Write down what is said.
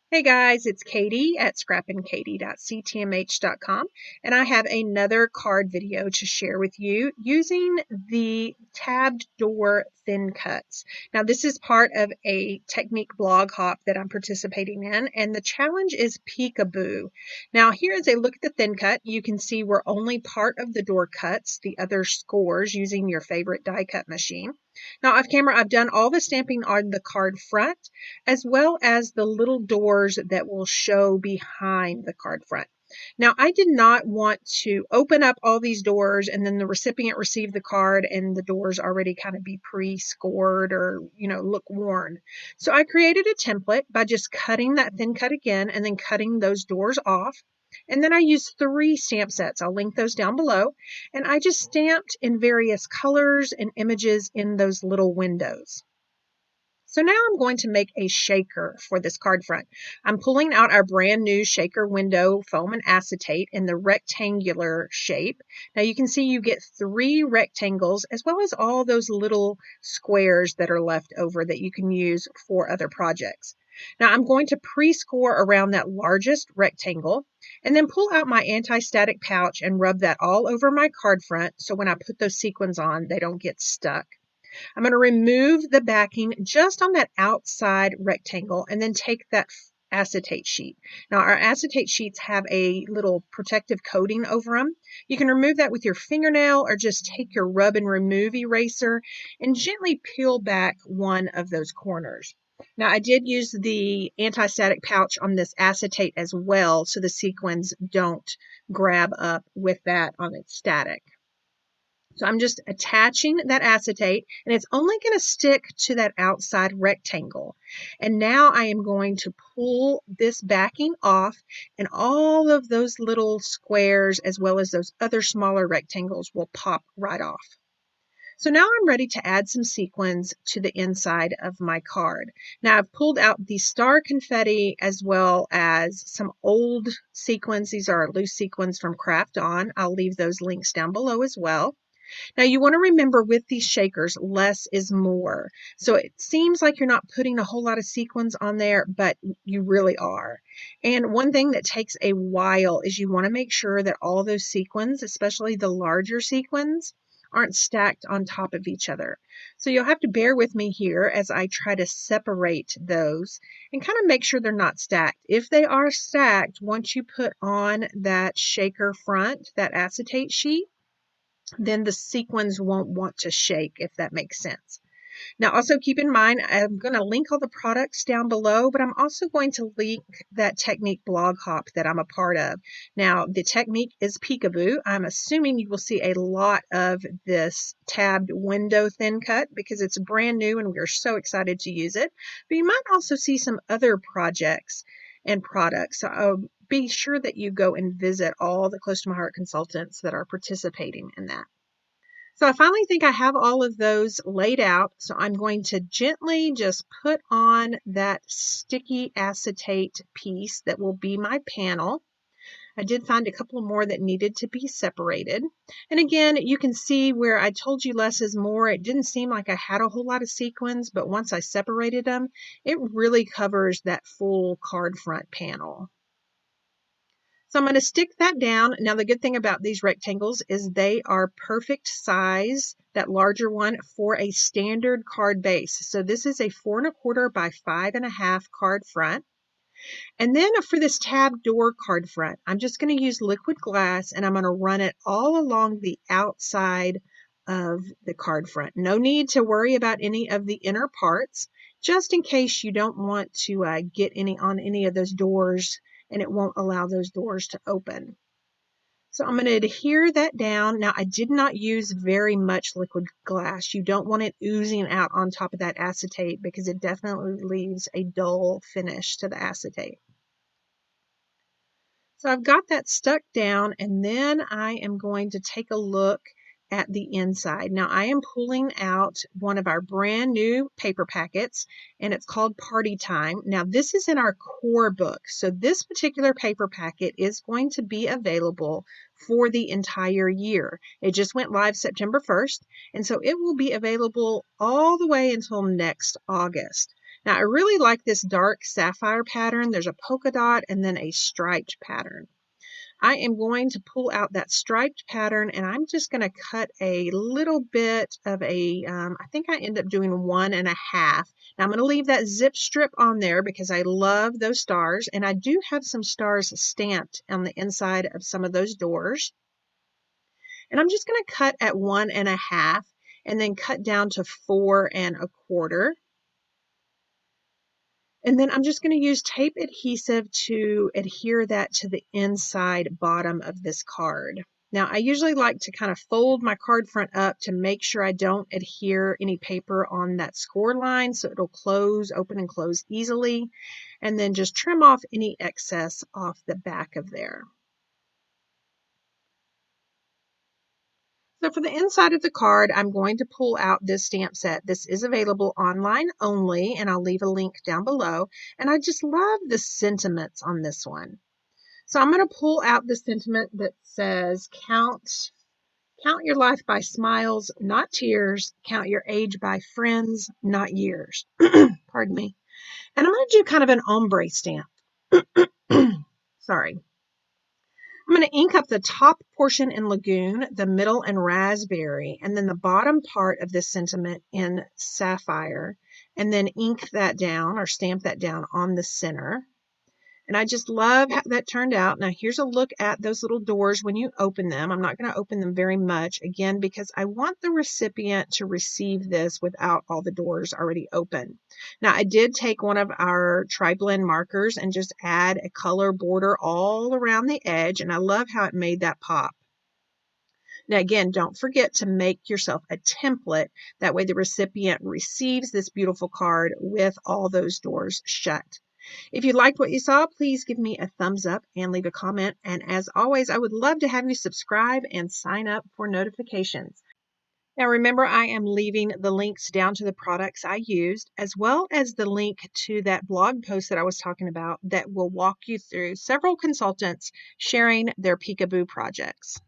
Hey guys, it's Katie at scrappinkaty.ctmh.com, and I have another card video to share with you using the tabbed door thin cuts. Now, this is part of a technique blog hop that I'm participating in, and the challenge is peekaboo. Now, here is a look at the thin cut. You can see where only part of the door cuts, the other scores using your favorite die cut machine. Now, off camera, I've done all the stamping on the card front, as well as the little doors that will show behind the card front. Now, I did not want to open up all these doors and then the recipient receive the card and the doors already kind of be pre-scored or, look worn. So I created a template by just cutting that thin cut again and then cutting those doors off. And then I used 3 stamp sets. I'll link those down below. And I just stamped in various colors and images in those little windows. So now I'm going to make a shaker for this card front. I'm pulling out our brand new shaker window foam and acetate in the rectangular shape. Now you can see you get 3 rectangles as well as all those little squares that are left over that you can use for other projects. Now I'm going to pre-score around that largest rectangle and then pull out my anti-static pouch and rub that all over my card front so when I put those sequins on, they don't get stuck. I'm going to remove the backing just on that outside rectangle and then take that acetate sheet. Now our acetate sheets have a little protective coating over them. You can remove that with your fingernail or just take your rub and remove eraser and gently peel back one of those corners. Now I did use the anti-static pouch on this acetate as well so the sequins don't grab up with that on its static. So I'm just attaching that acetate and it's only going to stick to that outside rectangle. And now I am going to pull this backing off and all of those little squares as well as those other smaller rectangles will pop right off. So now I'm ready to add some sequins to the inside of my card. Now I've pulled out the star confetti as well as some old sequins. These are loose sequins from Craft On. I'll leave those links down below as well. Now you want to remember with these shakers, less is more. So it seems like you're not putting a whole lot of sequins on there, but you really are. And one thing that takes a while is you want to make sure that all those sequins, especially the larger sequins, aren't stacked on top of each other. So you'll have to bear with me here as I try to separate those and kind of make sure they're not stacked. If they are stacked, once you put on that shaker front, that acetate sheet, then the sequins won't want to shake, if that makes sense. Now, also keep in mind, I'm going to link all the products down below, but I'm also going to link that technique blog hop that I'm a part of. Now, the technique is peekaboo. I'm assuming you will see a lot of this tabbed window thin cut because it's brand new and we're so excited to use it. But you might also see some other projects and products. So be sure that you go and visit all the Close to My Heart consultants that are participating in that. So I finally think I have all of those laid out. So I'm going to gently just put on that sticky acetate piece that will be my panel. I did find a couple more that needed to be separated. And again, you can see where I told you less is more. It didn't seem like I had a whole lot of sequins, but once I separated them, it really covers that full card front panel. So I'm going to stick that down. Now, the good thing about these rectangles is they are perfect size, that larger one, for a standard card base. So this is a 4 1/4 by 5 1/2 card front. And then for this tab door card front, I'm just going to use liquid glass and I'm going to run it all along the outside of the card front. No need to worry about any of the inner parts, just in case you don't want to get any on any of those doors and it won't allow those doors to open. So I'm going to adhere that down. Now, I did not use very much liquid glass. You don't want it oozing out on top of that acetate because it definitely leaves a dull finish to the acetate. So I've got that stuck down, and then I am going to take a look at the inside. Now I am pulling out one of our brand new paper packets and it's called Party Time. Now this is in our core book. So this particular paper packet is going to be available for the entire year. It just went live September 1st, and so it will be available all the way until next August. Now, I really like this dark sapphire pattern. There's a polka dot and then a striped pattern. I am going to pull out that striped pattern and I'm just going to cut a little bit of I think I end up doing 1.5. Now I'm going to leave that zip strip on there because I love those stars, and I do have some stars stamped on the inside of some of those doors. And I'm just going to cut at 1.5 and then cut down to 4.25. And then I'm just going to use tape adhesive to adhere that to the inside bottom of this card. Now, I usually like to kind of fold my card front up to make sure I don't adhere any paper on that score line so it'll open and close easily, and then just trim off any excess off the back of there. So for the inside of the card, I'm going to pull out this stamp set. This is available online only, and I'll leave a link down below. And I just love the sentiments on this one. So I'm going to pull out the sentiment that says, count your life by smiles, not tears. Count your age by friends, not years. Pardon me. And I'm going to do kind of an ombre stamp. Sorry. I'm going to ink up the top portion in Lagoon, the middle in Raspberry, and then the bottom part of this sentiment in Sapphire, and then ink that down or stamp that down on the center. And I just love how that turned out. Now here's a look at those little doors when you open them. I'm not going to open them very much, again, because I want the recipient to receive this without all the doors already open. Now I did take one of our tri-blend markers and just add a color border all around the edge, and I love how it made that pop. Now again, don't forget to make yourself a template. That way the recipient receives this beautiful card with all those doors shut. If you liked what you saw, please give me a thumbs up and leave a comment. And as always, I would love to have you subscribe and sign up for notifications. Now remember, I am leaving the links down to the products I used, as well as the link to that blog post that I was talking about that will walk you through several consultants sharing their peekaboo projects.